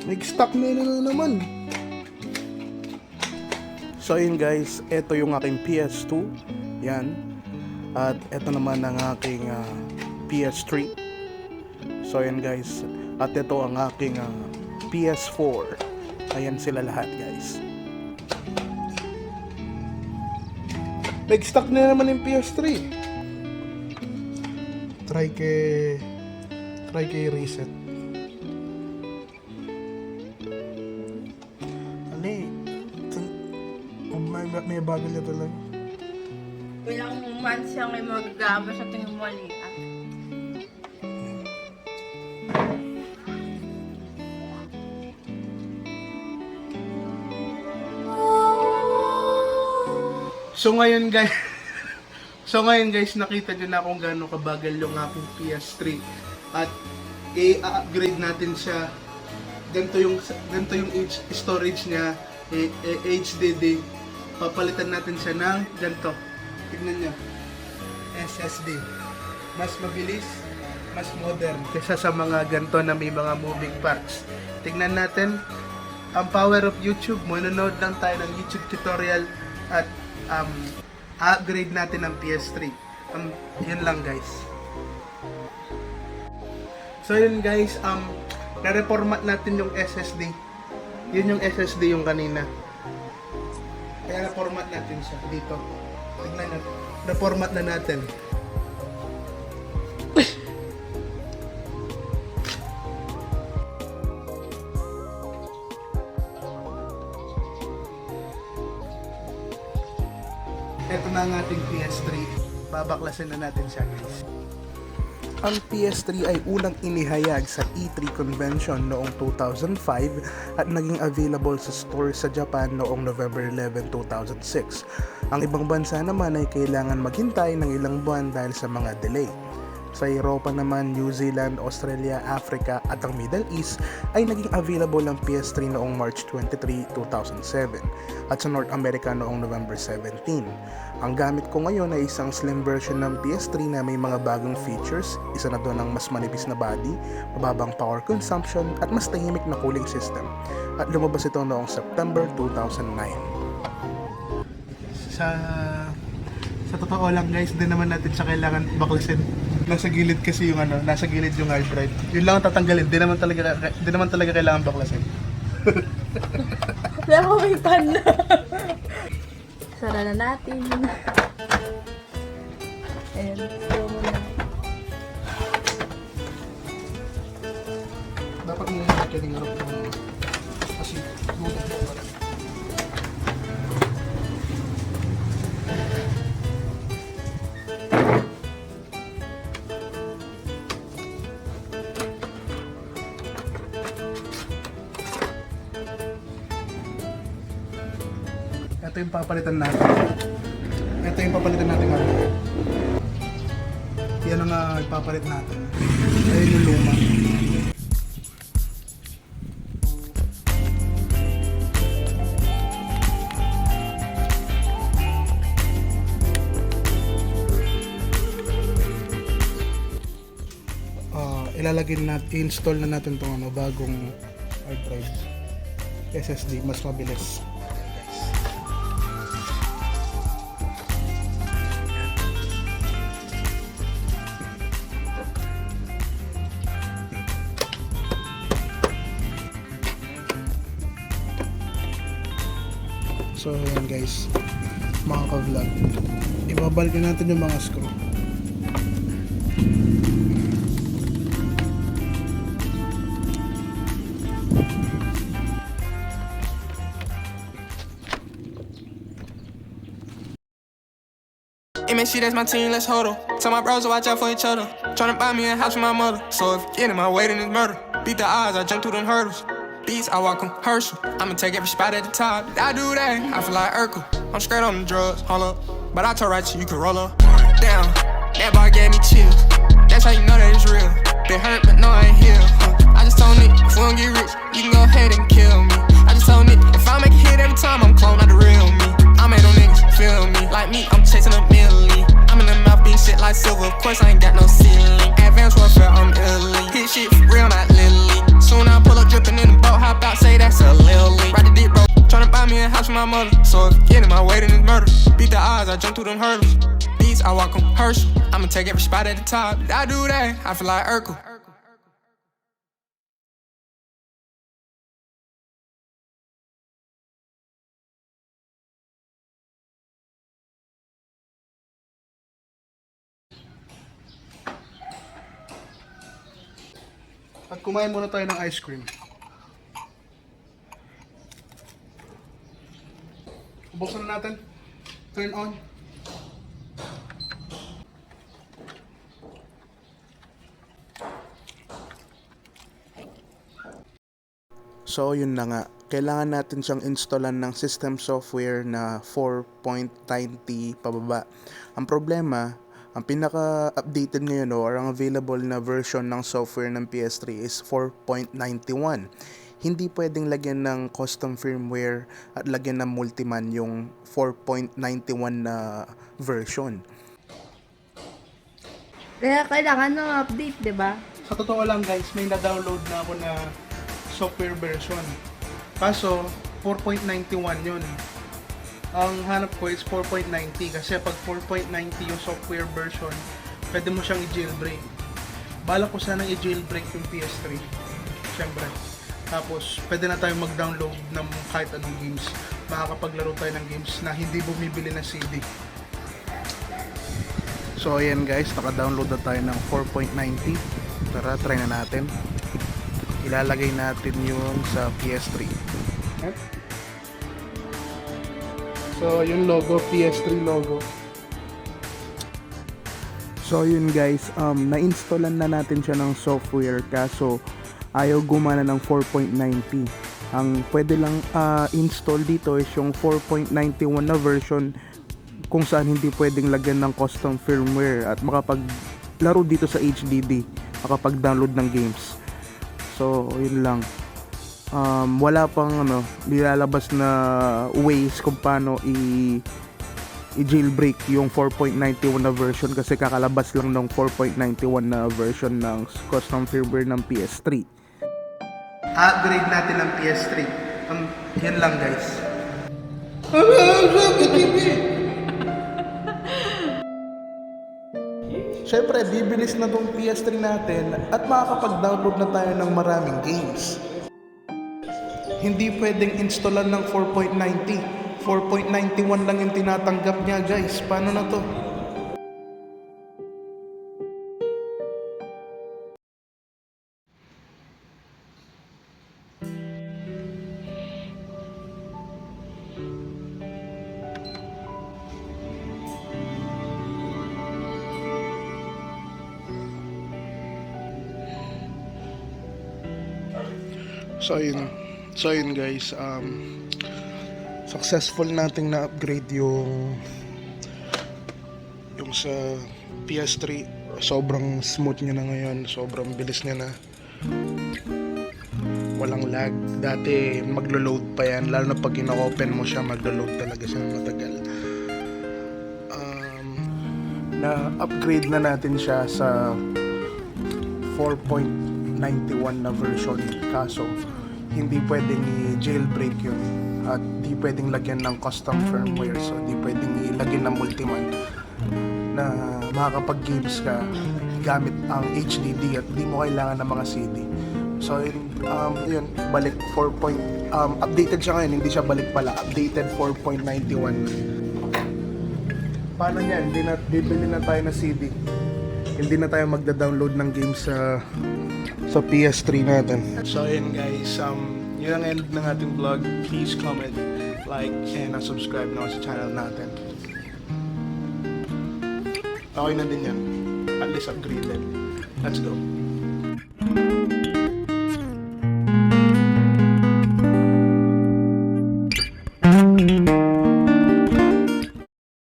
Nag-stock na naman. So yun guys, ito yung aking PS2. Yan. At ito naman ang aking PS3. So yun guys. At ito ang aking PS4. Ayan sila lahat guys. Nag-stock na naman yung PS3. Try kay reset. May bagal na talaga. Ilang months siyang may magagama sa tingin mo liat. So ngayon guys, nakita nyo na kung gaano kabagal yung aking PS3 at i-upgrade natin siya. Ganito yung storage niya, HDD. Papalitan natin siya ng ganito. Tignan nyo. SSD. Mas mabilis, mas modern kaysa sa mga ganito na may mga moving parts. Tignan natin ang power of YouTube. Manonood lang tayo ng YouTube tutorial at upgrade natin ng PS3. Yun lang guys. So yun guys, na-reformat natin yung SSD. Yun yung SSD yung kanina. Kaya na-format natin siya dito. Tignan natin. Na-format na natin. Ito na ang ating PS3. Babaklasin na natin siya guys. Ang PS3 ay unang inihayag sa E3 convention noong 2005 at naging available sa store sa Japan noong November 11, 2006. Ang ibang bansa naman ay kailangan maghintay ng ilang buwan dahil sa mga delay. Sa Europa naman, New Zealand, Australia, Africa at ang Middle East ay naging available ang PS3 noong March 23, 2007 at sa North America noong November 17. Ang gamit ko ngayon ay isang slim version ng PS3 na may mga bagong features, isa na doon ang mas manipis na body, mababang power consumption at mas tahimik na cooling system. At lumabas ito noong September 2009. Sa totoo lang guys, hindi naman natin siya kailangan baklasin. Nasa gilid kasi yung nasa gilid yung hard drive. Yun lang ang tatanggalin, hindi naman talaga kailangan baklasin. Pero may pan na. Sara na natin. Ayan, slow mo na. Dapat nila yung natin yung harap ng kasi gulat mo pala. Ito yung papalitan natin. Ito yung papalitan natin ngayon. Yan ang ipapalit natin. Ayun yung luma. Ilalagay natin, install na natin itong bagong hard drive. SSD, mas mabilis. So yan guys, mga ka-vlog, ibabalikan natin yung mga screw. MSC, that's my team, let's hold 'em. Tell my bros to watch out for each other. Tryna buy me a house with my mother. So if you get in my way, then it's murder. Beat the odds, I jump through them hurdles. Beats, I walk 'em, Herschel. I'ma take every spot at the top. I do that, I feel like Urkel. I'm straight on the drugs, hold up. But I told right you can roll up. Damn, that bar gave me chills. That's how you know that it's real. Been hurt, but no, I ain't healed. I just told Nick, if we don't get rich, you can go ahead and kill me. I just told Nick, if I make a hit every time, I'm clone, not the real me. I made them niggas feel me. Like me, I'm chasing a million. I'm in the mouth being shit like silver. Of course, I ain't got no ceiling. Advanced warfare, I'm elite. Hit shit for real, not literally. Soon I pull up dripping in the boat, hop in house with my mother. So if you get in my way, then it's murder. Beat the odds, I jump through them hurdles. Beats, I walk on Herschel. I'ma take every spot at the top. I do that, I feel like Urkel. At kumain muna tayo ng ice cream. Buksan na natin. Turn on. So yun na nga, kailangan natin siyang installan ng system software na 4.90 pababa. Ang problema, ang pinaka-updated ngayon or ang available na version ng software ng PS3 is 4.91. Hindi pwedeng lagyan ng custom firmware at lagyan ng multiman yung 4.91 na version. Kaya kailangan ng update, di ba? Sa totoo lang guys, may na-download na ako na software version. Kaso, 4.91 yun. Ang hanap ko is 4.90 kasi pag 4.90 yung software version, pwede mo siyang i-jailbreak. Balak ko sanang i-jailbreak yung PS3. Siyempre. Tapos, pwede na tayo mag-download ng kahit anong games. Makakapaglaro tayo ng games na hindi bumibili ng CD. So, ayan guys, naka-download na tayo ng 4.90. Tara, try na natin. Ilalagay natin yun sa PS3. Okay. So, yung logo, PS3 logo. So, yun guys, na-installan na natin siya ng software kaso ayaw gumana ng 4.90. Ang pwede lang install dito is yung 4.91 na version kung saan hindi pwedeng lagyan ng custom firmware at makapaglaro dito sa HDD, makapag-download ng games. So, yun lang. Wala pang nilalabas na ways kung paano i-jailbreak yung 4.91 na version kasi kakalabas lang ng 4.91 na version ng custom firmware ng PS3. Upgrade natin ng PS3. Yan lang guys. Siyempre, bibilis na tong PS3 natin at makakapag-download na tayo ng maraming games. Hindi pwedeng installan ng 4.90. 4.91 lang yung tinatanggap niya guys. Paano na to? So yun guys, successful nating na-upgrade yung sa PS3. Sobrang smooth niya na ngayon, sobrang bilis niya na. Walang lag. Dati maglo-load pa yan, lalo na pag ino-open mo siya, maglo-load talaga siya matagal. Na-upgrade na natin siya sa 4.91 na version kaso hindi pwedeng i-jailbreak yun at di pwedeng lagyan ng custom firmware, so di pwedeng ilagyan ng multiman na makakapag-games ka gamit ang HDD at di mo kailangan ng mga CD. So yun balik 4. Updated siya ngayon, hindi siya balik pala, updated 4.91. Paano yan? Bibili na tayo na CD, hindi na tayo magda-download ng games sa PS3 natin. So yun guys, yun ang end ng ating vlog. Please comment, like, and subscribe na sa channel natin. Okay na din yan. At least upgraded. Let's go.